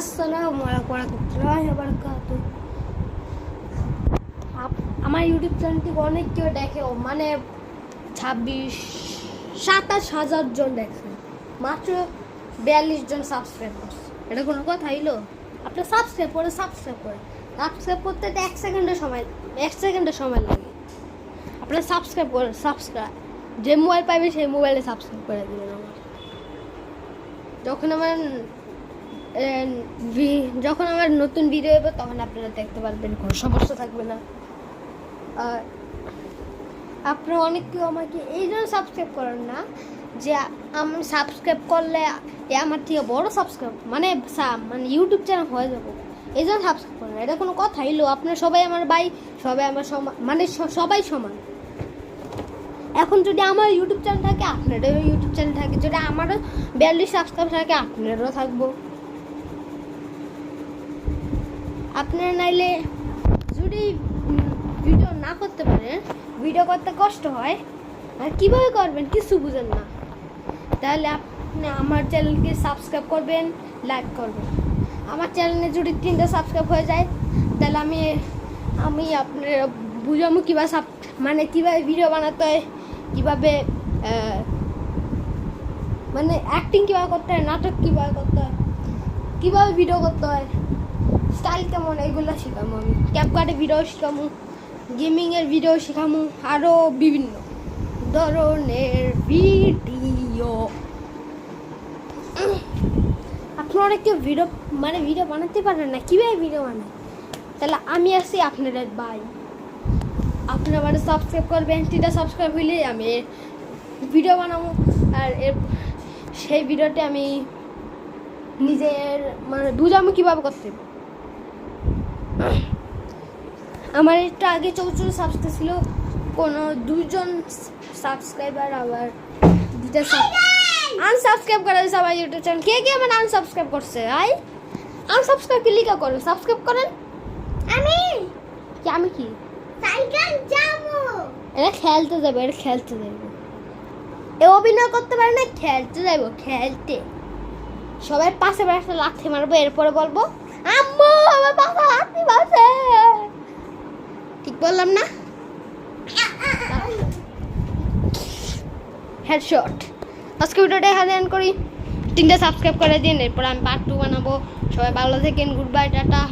আসসালামু আলাইকুম ওয়া রাহমাতুল্লাহি ওয়া বারাকাতুহু। আমার ইউটিউব চ্যানেলটি অনেক কেউ দেখে, মানে 27-28 জন দেখে, মাত্র 42 জন সাবস্ক্রাইব করছে। এটা কোনো কথা হইলো? আপনি সাবস্ক্রাইব করতে 1 সেকেন্ডের সময় লাগে। আপনার সাবস্ক্রাইব যে মোবাইল পাইবে সেই মোবাইলে সাবস্ক্রাইব করে দিবেন। যখন আমার নতুন ভিডিও হবে তখন আপনারা দেখতে পারবেন, কোনো সমস্যা থাকবে না। আপনারা অনেক কেউ আমাকে এই জন্য সাবস্ক্রাইব করেন না যে আমি সাবস্ক্রাইব করলে আমার থেকে বড় সাবস্ক্রাইব মানে ইউটিউব চ্যানেল হয়ে যাবো, এই জন্য সাবস্ক্রাইব করেন। এটা কোনো কথা হইলো? আপনারা সবাই আমার ভাই, সবাই আমার সবাই সমান। এখন যদি আমার ইউটিউব চ্যানেল থাকে, আপনারও ইউটিউব চ্যানেল থাকে। যদি আমারও 42 সাবস্ক্রাইব থাকে, আপনারও থাকবো। আপনারা নাইলে যদি ভিডিও না করতে পারেন, ভিডিও করতে কষ্ট হয়, আর কীভাবে করবেন কিছু বুঝেন না, তাহলে আপনি আমার চ্যানেলকে সাবস্ক্রাইব করবেন, লাইক করবেন। আমার চ্যানেলে যদি 3টা সাবস্ক্রাইব হয়ে যায়, তাহলে আমি আপনার বুঝামো কীভাবে ভিডিও বানাতে হয়, কীভাবে অ্যাক্টিং কীভাবে করতে হয়, নাটক কীভাবে করতে হয়, কীভাবে ভিডিও করতে হয়, স্টাইল কেমন, এগুলো শেখামো। আমি ক্যাপকাটে ভিডিও শেখামো, গেমিংয়ের ভিডিও শেখামো, আরও বিভিন্ন ধরনের ভিডিও। আপনারা অনেক কেউ ভিডিও বানাতে পারেন না, কীভাবে ভিডিও বানায়, তাহলে আমি আছি আপনাদের ভাই। আপনারা মানে সাবস্ক্রাইব করবেন, 3টা সাবস্ক্রাইব হইলে আমি ভিডিও বানাবো, আর সেই ভিডিওতে আমি নিজের বুঝাবো কীভাবে করতে হবে। আমার একটু আগে 64 সাবস্ক্রাইব ছিল, কোনো 2 জন সাবস্ক্রাইবার আবার 2টা আনসাবস্ক্রাইব করা হয়েছে আমার ইউটিউব চ্যানেল। কে আমার আনসাবস্ক্রাইব করছে? আনসাবস্ক্রাইব কি লিখা করেন? সাবস্ক্রাইব করেন। আমি কি এটা খেলতে যাবো, এ অভিনয় করতে পারে না, খেলতে যাবো। সবাই পাশে একটা লাথি মারবো, এরপরে বলবো আম্মু আমার পাশে লাথি মারছে। ঠিক বললাম না? হেডশট। আজকে ভিডিওটা এখানে এন্ড করি। 3টা সাবস্ক্রাইব করে দিন, এরপর আমি পার্ট 2 বানাবো। সবাই ভালো থাকেন, গুড বাই, টাটা।